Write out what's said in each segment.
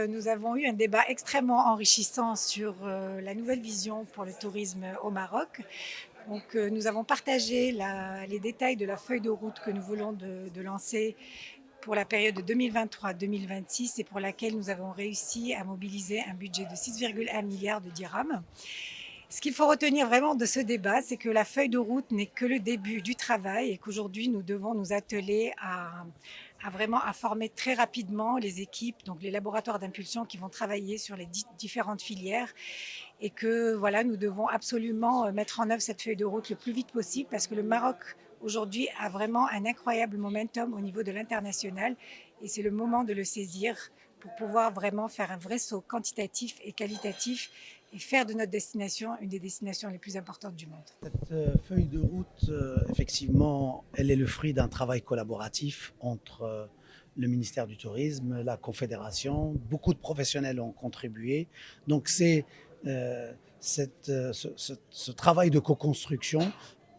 nous avons eu un débat extrêmement enrichissant sur la nouvelle vision pour le tourisme au Maroc. Nous avons partagé les détails de la feuille de route que nous voulons de lancer pour la période de 2023-2026 et pour laquelle nous avons réussi à mobiliser un budget de 6,1 milliards de dirhams. Ce qu'il faut retenir vraiment de ce débat, c'est que la feuille de route n'est que le début du travail et qu'aujourd'hui, nous devons nous atteler à former très rapidement les équipes, donc les laboratoires d'impulsion qui vont travailler sur les différentes filières et que voilà, nous devons absolument mettre en œuvre cette feuille de route le plus vite possible parce que le Maroc aujourd'hui a vraiment un incroyable momentum au niveau de l'international et c'est le moment de le saisir pour pouvoir vraiment faire un vrai saut quantitatif et qualitatif et faire de notre destination une des destinations les plus importantes du monde. Cette feuille de route, effectivement, elle est le fruit d'un travail collaboratif entre le ministère du Tourisme, la Confédération. Beaucoup de professionnels ont contribué. Donc c'est ce travail de co-construction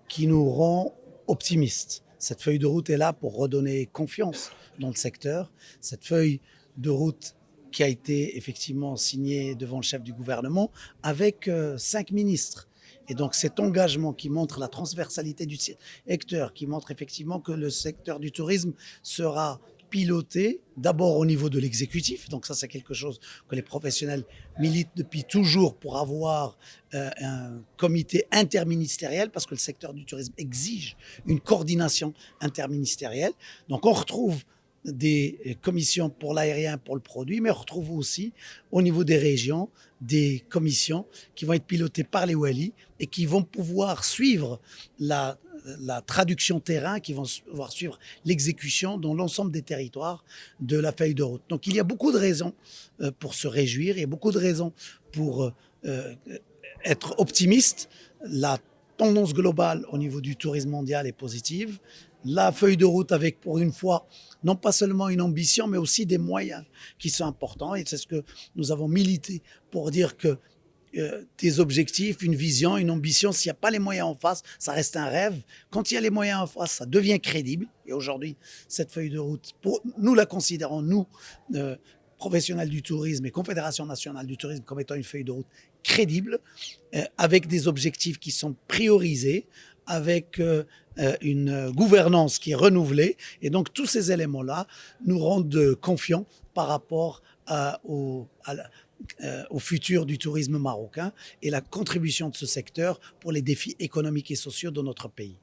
qui nous rend optimistes. Cette feuille de route est là pour redonner confiance dans le secteur. Cette feuille de route qui a été effectivement signée devant le chef du gouvernement avec 5 ministres. Et donc cet engagement qui montre la transversalité du secteur, qui montre effectivement que le secteur du tourisme sera piloté d'abord au niveau de l'exécutif. Donc ça, c'est quelque chose que les professionnels militent depuis toujours pour avoir un comité interministériel parce que le secteur du tourisme exige une coordination interministérielle. Donc on retrouve des commissions pour l'aérien, pour le produit, mais on retrouve aussi au niveau des régions des commissions qui vont être pilotées par les Wali et qui vont pouvoir suivre la traduction terrain, qui vont pouvoir suivre l'exécution dans l'ensemble des territoires de la feuille de route. Donc il y a beaucoup de raisons pour se réjouir, il y a beaucoup de raisons pour être optimiste. La tendance globale au niveau du tourisme mondial est positive. La feuille de route avec, pour une fois, non pas seulement une ambition, mais aussi des moyens qui sont importants. Et c'est ce que nous avons milité pour dire que des objectifs, une vision, une ambition, s'il n'y a pas les moyens en face, ça reste un rêve. Quand il y a les moyens en face, ça devient crédible. Et aujourd'hui, cette feuille de route, nous la considérons, nous, professionnels du tourisme et Confédération nationale du tourisme, comme étant une feuille de route crédible, avec des objectifs qui sont priorisés, avec une gouvernance qui est renouvelée. Et donc, tous ces éléments-là nous rendent confiants par rapport au futur du tourisme marocain et la contribution de ce secteur pour les défis économiques et sociaux de notre pays.